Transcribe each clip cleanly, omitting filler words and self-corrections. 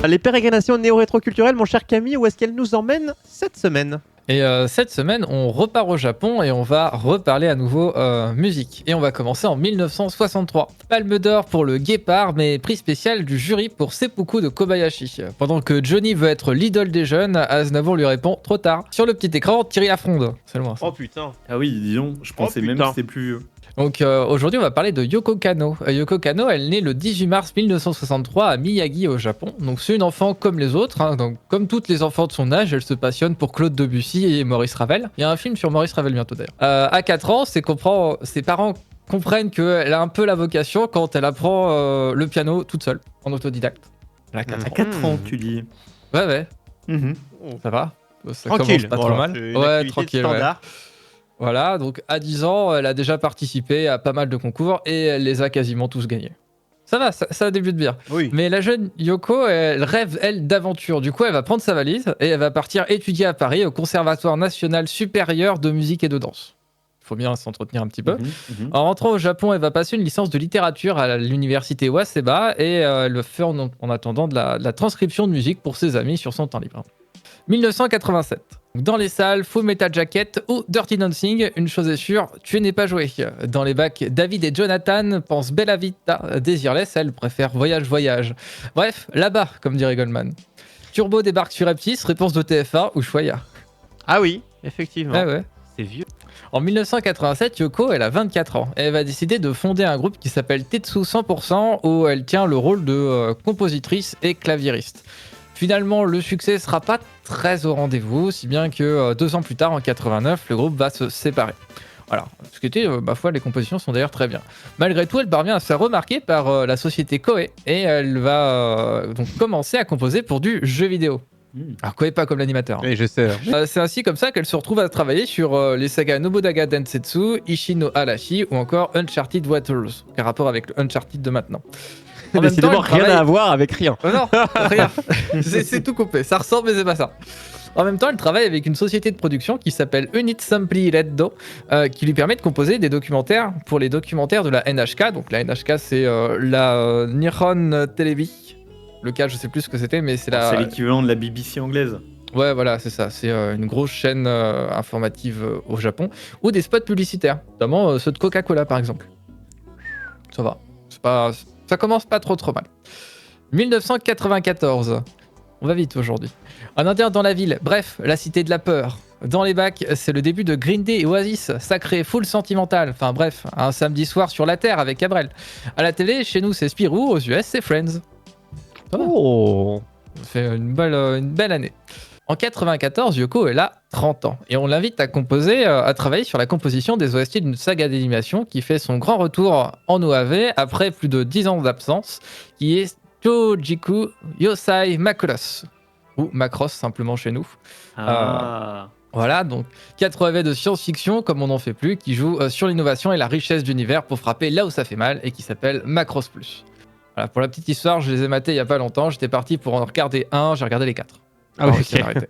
Les pérégrinations néo-rétro-culturelles, mon cher Camille, où est-ce qu'elles nous emmènent cette semaine ? Et cette semaine, on repart au Japon et on va reparler à nouveau musique. Et on va commencer en 1963. Palme d'or pour le Guépard, mais prix spécial du jury pour Seppuku de Kobayashi. Pendant que Johnny veut être l'idole des jeunes, Aznavour lui répond trop tard. Sur le petit écran, Thierry Lafronde. C'est loin ça. Oh putain. Ah oui, disons, je pensais même que c'était plus vieux. Donc aujourd'hui, on va parler de Yoko Kanno. Yoko Kanno, elle est née le 18 mars 1963 à Miyagi au Japon. Donc c'est une enfant comme les autres. Hein. Donc comme toutes les enfants de son âge, elle se passionne pour Claude Debussy et Maurice Ravel. Il y a un film sur Maurice Ravel bientôt d'ailleurs. À 4 ans, ses parents comprennent qu'elle a un peu la vocation quand elle apprend le piano toute seule, en autodidacte. Elle a 4 À ans. 4 ans, tu dis. Ouais. Mhm. Ça va. Ça Tranquille. commence pas trop mal. Ouais, tranquille. Standard. Voilà, donc à 10 ans, elle a déjà participé à pas mal de concours et elle les a quasiment tous gagnés. Ça va, ça débute bien. Oui. Mais la jeune Yoko, elle rêve, elle, d'aventure. Du coup, elle va prendre sa valise et elle va partir étudier à Paris au Conservatoire national supérieur de musique et de danse. Il faut bien s'entretenir un petit peu. En rentrant au Japon, elle va passer une licence de littérature à l'université Waseda et elle va faire en attendant de la transcription de musique pour ses amis sur son temps libre. 1987. Dans les salles, Full Metal Jacket ou Dirty Dancing, une chose est sûre, tu n'es pas joué. Dans les bacs, David et Jonathan pensent Bella Vita, Desireless, elle préfère Voyage. Bref, là-bas, comme dirait Goldman. Turbo débarque sur Aptis, réponse de TF1 ou Choya. Ah oui, effectivement. Ah ouais. C'est vieux. En 1987, Yoko, elle a 24 ans. Elle va décider de fonder un groupe qui s'appelle Tetsu 100%, où elle tient le rôle de compositrice et claviériste. Finalement, le succès sera pas très au rendez-vous, si bien que 2 ans plus tard, en 89, le groupe va se séparer. Voilà, ce qui était, ma foi, les compositions sont d'ailleurs très bien. Malgré tout, elle parvient à se faire remarquer par la société Koei, et elle va donc commencer à composer pour du jeu vidéo. Alors Koei pas comme l'animateur. Hein. Oui, je sais. C'est ainsi comme ça qu'elle se retrouve à travailler sur les sagas Nobunaga Densetsu, Ishi no Arashi ou encore Uncharted Waters, qui a rapport avec le Uncharted de maintenant. Décidément, rien à voir avec rien. Non, rien. C'est tout coupé. Ça ressemble, mais c'est pas ça. En même temps, elle travaille avec une société de production qui s'appelle Unit Sampli Reddo, qui lui permet de composer des documentaires pour les documentaires de la NHK. Donc la NHK, c'est la Nihon Televi. Le cas, je sais plus ce que c'était, mais c'est C'est l'équivalent de la BBC anglaise. Ouais, voilà, c'est ça. C'est une grosse chaîne informative au Japon. Ou des spots publicitaires, notamment ceux de Coca-Cola, par exemple. Ça va. Ça commence pas trop mal. 1994. On va vite aujourd'hui. Un Indien dans la ville. Bref, la cité de la peur. Dans les bacs, c'est le début de Green Day et Oasis. Sacré, full sentimental. Enfin bref, un samedi soir sur la Terre avec Cabrel. À la télé, chez nous, c'est Spirou. Aux US, c'est Friends. Oh. Ça fait une belle année. En 94, Yoko elle a 30 ans et on l'invite à travailler sur la composition des OST d'une saga d'animation qui fait son grand retour en OAV après plus de 10 ans d'absence, qui est Tojiku Yosai Macross, ou Macross simplement chez nous. Voilà, donc 4 OAV de science-fiction, comme on n'en fait plus, qui joue sur l'innovation et la richesse d'univers pour frapper là où ça fait mal et qui s'appelle Macross Plus. Voilà, pour la petite histoire, je les ai matés il y a pas longtemps, j'étais parti pour en regarder un, j'ai regardé les 4. Ah oui, ok.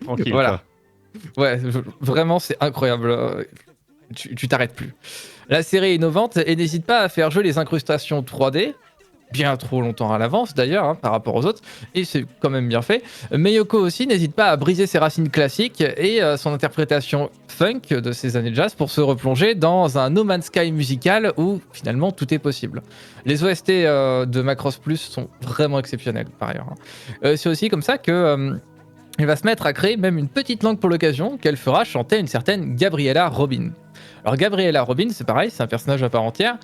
Tranquille. Voilà. Ouais, vraiment, c'est incroyable. Tu t'arrêtes plus. La série est innovante et n'hésite pas à faire jouer les incrustations 3D, bien trop longtemps à l'avance d'ailleurs, hein, par rapport aux autres, et c'est quand même bien fait. Mais Yoko aussi n'hésite pas à briser ses racines classiques et son interprétation funk de ses années de jazz pour se replonger dans un No Man's Sky musical où finalement tout est possible. Les OST de Macross Plus sont vraiment exceptionnels par ailleurs. Hein. C'est aussi comme ça que elle va se mettre à créer même une petite langue pour l'occasion qu'elle fera chanter une certaine Gabriella Robin. Alors Gabriella Robin, c'est pareil, c'est un personnage à part entière.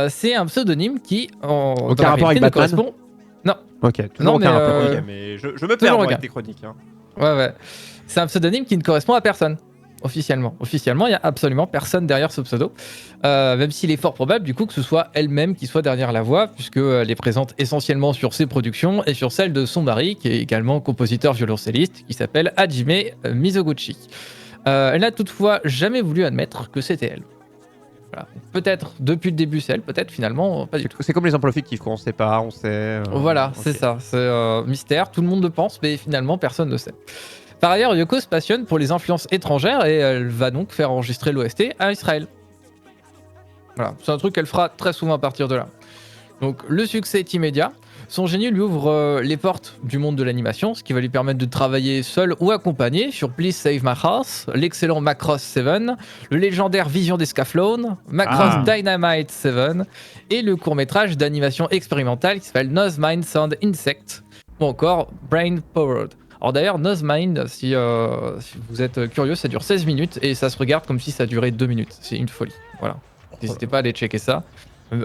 C'est un pseudonyme qui, aucun rapport avec Batman correspond... Non. Ok, toujours aucun rapport. Ok, mais je me perds avec tes chroniques. Hein. Ouais. C'est un pseudonyme qui ne correspond à personne. Officiellement, il n'y a absolument personne derrière ce pseudo. Même s'il est fort probable du coup que ce soit elle-même qui soit derrière la voix, puisqu'elle est présente essentiellement sur ses productions et sur celle de son mari, qui est également compositeur violoncelliste, qui s'appelle Hajime Mizoguchi. Elle n'a toutefois jamais voulu admettre que c'était elle. Voilà. Peut-être depuis le début c'est elle, peut-être finalement pas du tout. C'est comme les emplois fictifs, on sait pas, on sait... Voilà, okay. C'est ça, c'est mystère, tout le monde le pense, mais finalement personne ne sait. Par ailleurs, Yoko se passionne pour les influences étrangères et elle va donc faire enregistrer l'OST à Israël. Voilà, c'est un truc qu'elle fera très souvent à partir de là. Donc le succès est immédiat. Son génie lui ouvre les portes du monde de l'animation, ce qui va lui permettre de travailler seul ou accompagné sur Please Save My House, l'excellent Macross 7, le légendaire Vision des Scaflowne, Macross Dynamite 7 et le court-métrage d'animation expérimentale qui s'appelle Nozmind Sound Insect ou encore Brain Powered. Alors d'ailleurs, Nozmind, si vous êtes curieux, ça dure 16 minutes et ça se regarde comme si ça durait 2 minutes. C'est une folie. Voilà. N'hésitez pas à aller checker ça.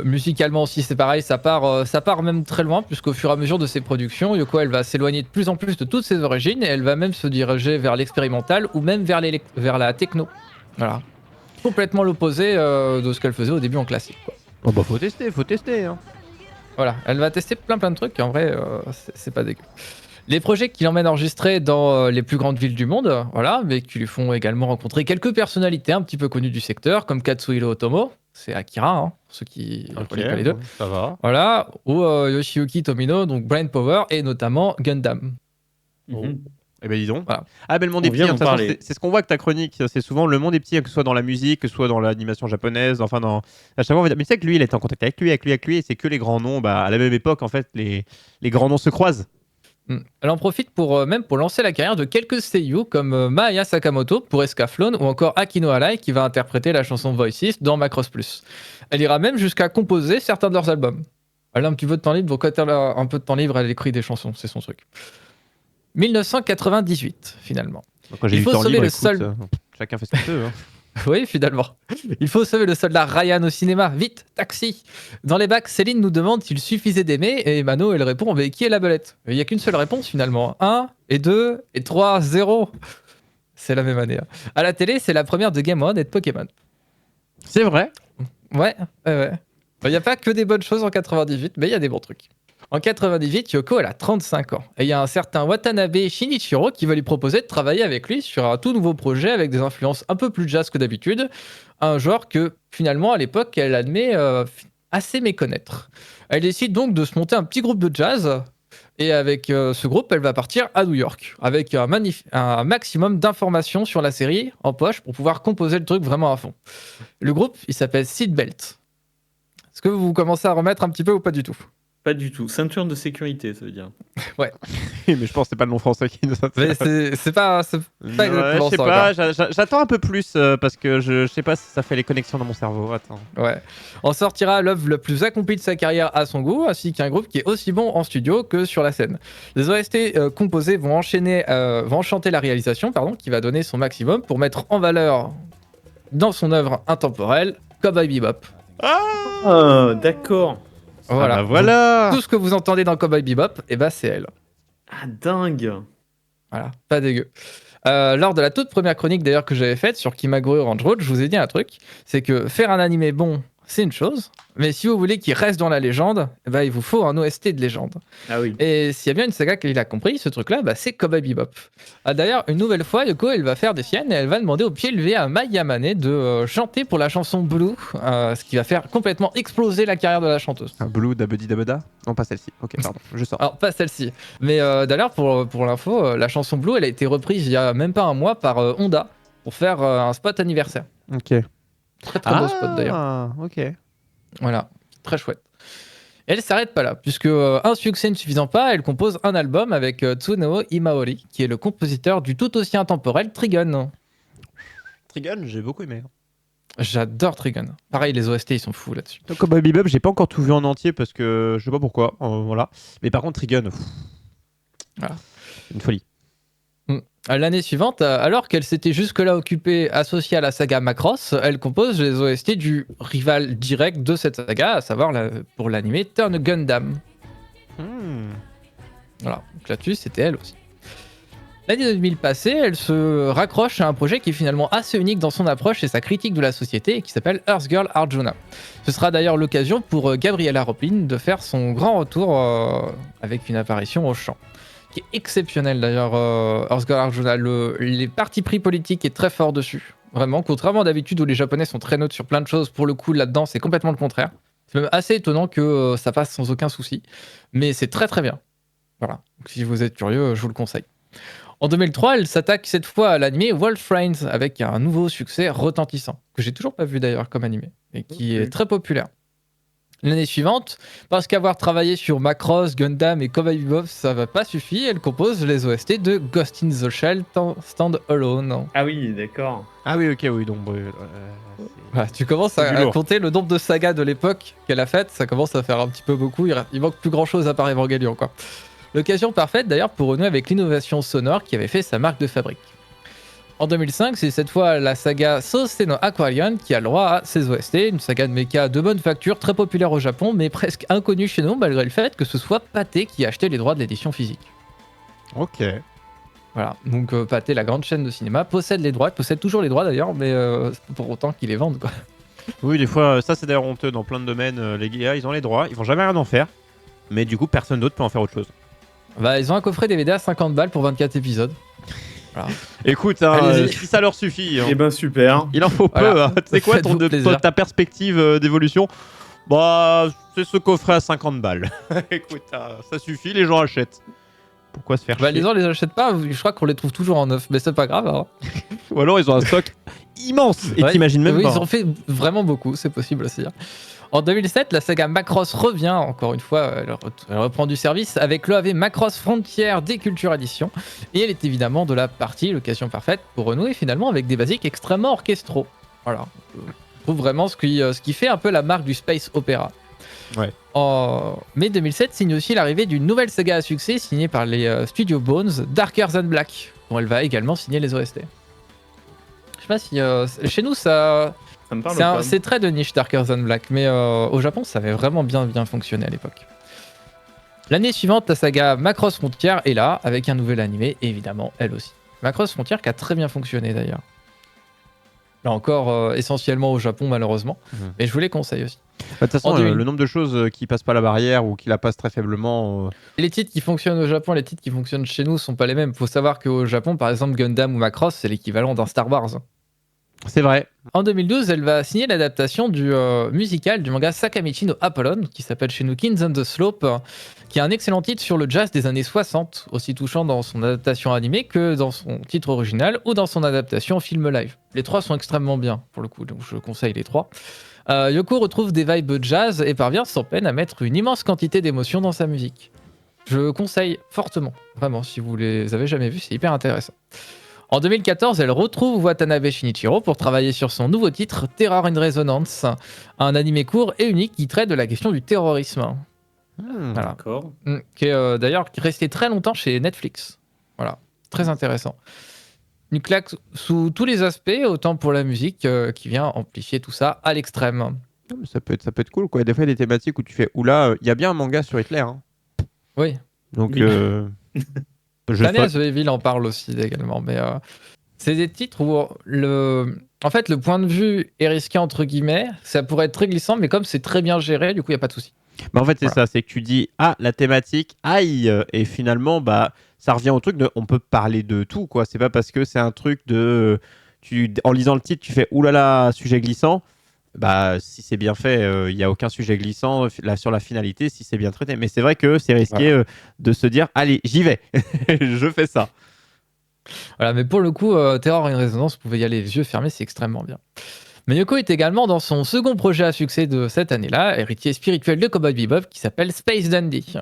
Musicalement aussi, c'est pareil, ça part même très loin, puisqu'au fur et à mesure de ses productions, Yoko, elle va s'éloigner de plus en plus de toutes ses origines et elle va même se diriger vers l'expérimental ou même vers la techno. Voilà. Complètement l'opposé de ce qu'elle faisait au début en classique, quoi. Oh bah faut tester. Hein. Voilà, elle va tester plein de trucs et en vrai, c'est pas dégueu. Les projets qui l'emmènent enregistrer dans les plus grandes villes du monde, voilà, mais qui lui font également rencontrer quelques personnalités un petit peu connues du secteur, comme Katsuhiro Otomo, c'est Akira, hein, ceux qui connaissent pas les deux. Ça va. Voilà, ou Yoshiyuki Tomino, donc Brain Power, et notamment Gundam. Eh ben dis donc. Voilà. Ah ben le monde est petit, hein, c'est ce qu'on voit que ta chronique, c'est souvent le monde est petit, que ce soit dans la musique, que ce soit dans l'animation japonaise, enfin dans... À chaque fois on va dire, mais tu sais que lui il est en contact avec lui, et c'est que les grands noms, bah à la même époque en fait les grands noms se croisent. Elle en profite pour lancer la carrière de quelques seiyuu comme Maya Sakamoto pour Escaflowne ou encore Akino Arai qui va interpréter la chanson Voices dans Macross Plus. Elle ira même jusqu'à composer certains de leurs albums. Elle a un petit peu de temps libre, donc quand elle a un peu de temps libre, elle écrit des chansons, c'est son truc. 1998, finalement. Donc, quand j'ai Il faut sauver le seul... Chacun fait ce qu'il veut. Hein. Oui, finalement. Il faut sauver le soldat Ryan au cinéma. Vite, taxi. Dans les bacs, Céline nous demande s'il suffisait d'aimer et Mano, elle répond, mais qui est la belette? Il n'y a qu'une seule réponse finalement. 1, et 2, et 3, 0. C'est la même année. À la télé, c'est la première de Game One et de Pokémon. C'est vrai. Ouais. Il n'y a pas que des bonnes choses en 98, mais il y a des bons trucs. En 98, Yoko, elle a 35 ans. Et il y a un certain Watanabe Shinichiro qui va lui proposer de travailler avec lui sur un tout nouveau projet avec des influences un peu plus jazz que d'habitude. Un genre que, finalement, à l'époque, elle admet assez méconnaître. Elle décide donc de se monter un petit groupe de jazz. Et avec ce groupe, elle va partir à New York. Avec un maximum d'informations sur la série en poche pour pouvoir composer le truc vraiment à fond. Le groupe, il s'appelle Seatbelt. Est-ce que vous commencez à remettre un petit peu ou pas du tout? Pas du tout. Ceinture de sécurité, ça veut dire. Ouais. Mais je pense que c'est pas le nom français qui nous intéresse. Mais c'est pas exactement je sais pas, j'attends un peu plus parce que je sais pas si ça fait les connexions dans mon cerveau. Attends. Ouais. On sortira l'œuvre la plus accomplie de sa carrière à son goût, ainsi qu'un groupe qui est aussi bon en studio que sur la scène. Les OST composés vont enchanter la réalisation, qui va donner son maximum pour mettre en valeur dans son œuvre intemporelle Cowboy Bebop. Ah, d'accord. Voilà. Ah bah voilà. Tout ce que vous entendez dans Cowboy Bebop, c'est elle. Ah, dingue. Voilà, pas dégueu. Lors de la toute première chronique d'ailleurs que j'avais faite sur Kimagure Orange Road, je vous ai dit un truc, c'est que faire un animé bon, c'est une chose, mais si vous voulez qu'il reste dans la légende, il vous faut un OST de légende. Ah oui. Et s'il y a bien une saga qu'il a compris, ce truc-là, c'est Cowboy Bebop. D'ailleurs, une nouvelle fois, Yoko, elle va faire des siennes et elle va demander au pied levé à Mai Yamane de chanter pour la chanson Blue, ce qui va faire complètement exploser la carrière de la chanteuse. Blue Dabedi Dabeda? Non, pas celle-ci. Ok, pardon, je sors. Alors, pas celle-ci. Mais d'ailleurs, pour l'info, la chanson Blue, elle a été reprise il y a même pas un mois par Honda pour faire un spot anniversaire. Ok. Très très beau spot d'ailleurs. Ah, ok. Voilà, très chouette. Et elle s'arrête pas là, puisque un succès ne suffisant pas, elle compose un album avec Tsuneo Imaori, qui est le compositeur du tout aussi intemporel Trigun. Trigun, j'ai beaucoup aimé. J'adore Trigun. Pareil, les OST, ils sont fous là-dessus. Donc, Cowboy Bebop, j'ai pas encore tout vu en entier parce que je sais pas pourquoi. Voilà. Mais par contre, Trigun, voilà. Une folie. L'année suivante, alors qu'elle s'était jusque-là occupée associée à la saga Macross, elle compose les OST du rival direct de cette saga, à savoir pour l'anime Turn Gundam. Voilà, donc là-dessus, c'était elle aussi. L'année 2000 passée, elle se raccroche à un projet qui est finalement assez unique dans son approche et sa critique de la société et qui s'appelle Earth Girl Arjuna. Ce sera d'ailleurs l'occasion pour Gabriella Roplin de faire son grand retour avec une apparition au chant. Qui est exceptionnel d'ailleurs, Earth Girl Arjuna. Les partis pris politiques est très fort dessus. Vraiment, contrairement à d'habitude où les Japonais sont très neutres sur plein de choses, pour le coup là-dedans c'est complètement le contraire. C'est même assez étonnant que ça passe sans aucun souci. Mais c'est très très bien. Voilà, donc si vous êtes curieux, je vous le conseille. En 2003, elle s'attaque cette fois à l'anime Wolf Friends avec un nouveau succès retentissant, que j'ai toujours pas vu d'ailleurs comme animé, et qui est très populaire. L'année suivante, parce qu'avoir travaillé sur Macross, Gundam et Cowboy Bebop, ça va pas suffire, elle compose les OST de Ghost in the Shell Stand Alone. Ah oui, d'accord. Ah oui, ok, oui, donc. Voilà, tu commences C'est du à lourd. compter le nombre de sagas de l'époque qu'elle a faites, ça commence à faire un petit peu beaucoup, il manque plus grand chose à part Evangelion, quoi. L'occasion parfaite d'ailleurs pour renouer avec l'innovation sonore qui avait fait sa marque de fabrique. En 2005, c'est cette fois la saga Sousei no Aquarion qui a le droit à ses OST, une saga de mecha de bonne facture, très populaire au Japon, mais presque inconnue chez nous malgré le fait que ce soit Pathé qui a acheté les droits de l'édition physique. Ok. Voilà, donc Pathé, la grande chaîne de cinéma, possède les droits, possède toujours les droits d'ailleurs, mais c'est pas pour autant qu'ils les vendent, quoi. Oui, des fois, ça c'est d'ailleurs honteux dans plein de domaines. Les gars, ils ont les droits, ils vont jamais rien en faire. Mais du coup, personne d'autre peut en faire autre chose. Bah, ils ont un coffret DVD à 50 balles pour 24 épisodes. Voilà. Écoute, Allez-y. si ça leur suffit, Eh ben super. il en faut Voilà. peu. Hein. Tu sais quoi, Faites-vous plaisir. ta perspective d'évolution? Bah, c'est ce coffret à 50 balles. Écoute, ça suffit, les gens achètent. Pourquoi se faire Bah, chier les gens les achètent pas, je crois qu'on les trouve toujours en neuf, mais c'est pas grave. Hein. Ou alors ils ont un stock immense et Ouais, t'imagines même oui, pas. ils ont fait vraiment beaucoup, c'est possible aussi. Hein. En 2007, la saga Macross revient, encore une fois, elle reprend du service avec l'OAV Macross Frontier des Culture Edition. Et elle est évidemment de la partie, l'occasion parfaite pour renouer finalement avec des basiques extrêmement orchestraux. Voilà. Je trouve vraiment ce qui fait un peu la marque du space opéra. Ouais. En mai 2007 signe aussi l'arrivée d'une nouvelle saga à succès signée par les studios Bones, Darker Than Black, dont elle va également signer les OST. Je sais pas si chez nous ça Ça me parle pas. c'est très de niche Darker Than Black, mais au Japon ça avait vraiment bien fonctionné à l'époque. L'année suivante, la saga Macross Frontier est là avec un nouvel animé, évidemment elle aussi. Macross Frontier qui a très bien fonctionné d'ailleurs. Là encore essentiellement au Japon malheureusement, mais je vous les conseille aussi. Bah, de toute façon, En 2000. le nombre de choses qui passent pas la barrière ou qui la passent très faiblement. Les titres qui fonctionnent au Japon et les titres qui fonctionnent chez nous sont pas les mêmes. Faut savoir qu'au Japon, par exemple, Gundam ou Macross, c'est l'équivalent d'un Star Wars. C'est vrai. En 2012, elle va signer l'adaptation du musical du manga Sakamichi no Apollon, qui s'appelle chez nous Kings on the Slope, qui est un excellent titre sur le jazz des années 60, aussi touchant dans son adaptation animée que dans son titre original ou dans son adaptation en film live. Les trois sont extrêmement bien, pour le coup, donc je conseille les trois. Yoko retrouve des vibes jazz et parvient sans peine à mettre une immense quantité d'émotions dans sa musique. Je conseille fortement, vraiment, si vous les avez jamais vus, c'est hyper intéressant. En 2014, elle retrouve Watanabe Shinichiro pour travailler sur son nouveau titre, Terror in Resonance, un animé court et unique qui traite de la question du terrorisme. Voilà. D'accord. Qui est d'ailleurs resté très longtemps chez Netflix. Voilà, très intéressant. Une claque sous tous les aspects, autant pour la musique qui vient amplifier tout ça à l'extrême. Non, mais ça peut être cool, quoi. Des fois, il y a des thématiques où tu fais oula, il y a bien un manga sur Hitler. Hein. Oui. Donc, Oui. Daniel Evil en parle aussi également, mais c'est des titres où en fait, le point de vue est risqué entre guillemets, ça pourrait être très glissant, mais comme c'est très bien géré, du coup, il n'y a pas de souci. Bah en fait, c'est Voilà. ça, c'est que tu dis la thématique, aïe, et finalement, bah ça revient au truc de on peut parler de tout, quoi. C'est pas parce que c'est un truc de en lisant le titre, tu fais oulala, sujet glissant. Bah si c'est bien fait, il y a aucun sujet glissant là sur la finalité si c'est bien traité. Mais c'est vrai que c'est risqué de se dire allez, j'y vais, je fais ça. Voilà, mais pour le coup, Terror in Resonance, vous pouvez y aller les yeux fermés, c'est extrêmement bien. Mais Yoko est également dans son second projet à succès de cette année-là, héritier spirituel de Cowboy Bebop, qui s'appelle Space Dandy.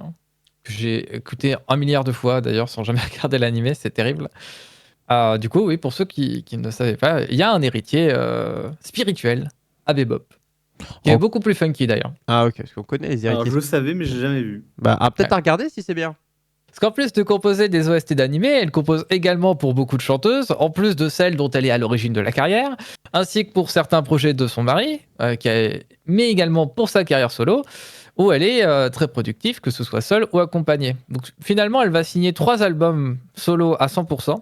Que j'ai écouté 1 milliard de fois d'ailleurs sans jamais regarder l'animé, c'est terrible. Du coup, oui, pour ceux qui ne savaient pas, il y a un héritier spirituel à Bebop, qui est beaucoup plus funky d'ailleurs. Ah ok, parce qu'on connaît les Alors, héritiers. je le savais, mais j'ai jamais vu. Bah peut-être Ouais. à regarder si c'est bien. Parce qu'en plus de composer des OST d'animé, elle compose également pour beaucoup de chanteuses, en plus de celles dont elle est à l'origine de la carrière, ainsi que pour certains projets de son mari, mais également pour sa carrière solo, où elle est très productive, que ce soit seule ou accompagnée. Donc finalement, elle va signer 3 albums solo à 100%,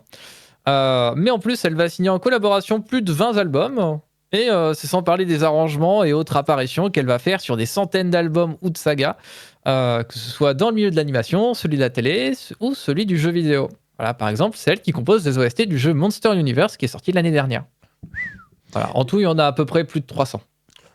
mais en plus, elle va signer en collaboration plus de 20 albums, et c'est sans parler des arrangements et autres apparitions qu'elle va faire sur des centaines d'albums ou de sagas, que ce soit dans le milieu de l'animation, celui de la télé ou celui du jeu vidéo. Voilà, par exemple, c'est elle qui compose des OST du jeu Monster Universe qui est sorti l'année dernière. Voilà, en tout, il y en a à peu près plus de 300.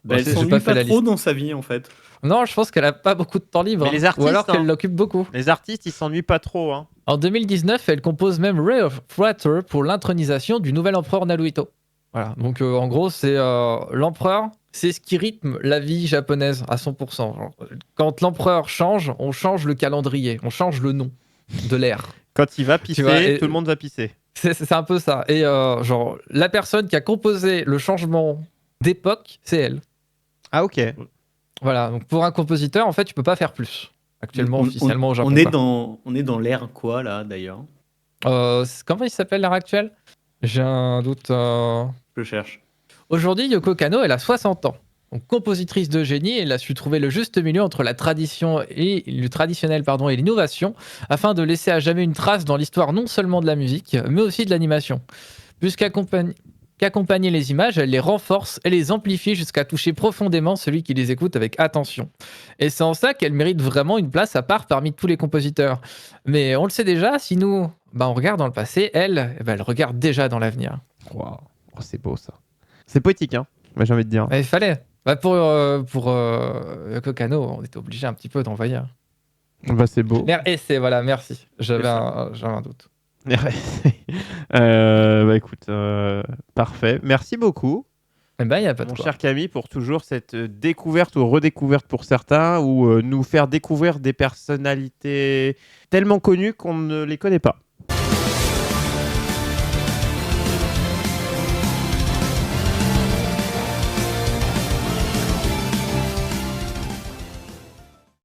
Bah, elle j'ai s'ennuie pas fait pas la trop liste. dans sa vie, en fait. Non, je pense qu'elle a pas beaucoup de temps libre. Mais les Ou artistes, alors qu'elle hein. l'occupe beaucoup. Les artistes, ils s'ennuient pas trop. Hein. En 2019, elle compose même Ray of Frater pour l'intronisation du nouvel empereur Naruhito. Voilà, donc en gros, c'est l'empereur c'est ce qui rythme la vie japonaise à 100%. Genre, quand l'empereur change, on change le calendrier, on change le nom de l'ère. Quand il va pisser, tout le monde va pisser. C'est un peu ça. Et genre, la personne qui a composé le changement d'époque, c'est elle. Ah, ok. Voilà, donc pour un compositeur, en fait, tu peux pas faire plus. Actuellement, officiellement au Japon. On est dans l'ère quoi, là, d'ailleurs? Comment il s'appelle l'ère actuelle? J'ai un doute. Je cherche. Aujourd'hui, Yoko Kanno, elle a 60 ans. Donc, compositrice de génie, elle a su trouver le juste milieu entre la tradition et le traditionnel et l'innovation, afin de laisser à jamais une trace dans l'histoire non seulement de la musique, mais aussi de l'animation. Qu'accompagner les images, elle les renforce et les amplifie jusqu'à toucher profondément celui qui les écoute avec attention. Et c'est en ça qu'elle mérite vraiment une place à part parmi tous les compositeurs. Mais on le sait déjà, si nous on regarde dans le passé, elle regarde déjà dans l'avenir. Wow. Oh, c'est beau ça. C'est poétique, hein, j'ai envie de dire. Il fallait. Pour Yoko Kanno, on était obligé un petit peu d'envoyer. C'est beau. RSC, voilà, merci. J'avais un doute. Écoute, parfait. Merci beaucoup. Y a pas de mon quoi. cher Camille, pour toujours cette découverte ou redécouverte pour certains, ou nous faire découvrir des personnalités tellement connues qu'on ne les connaît pas.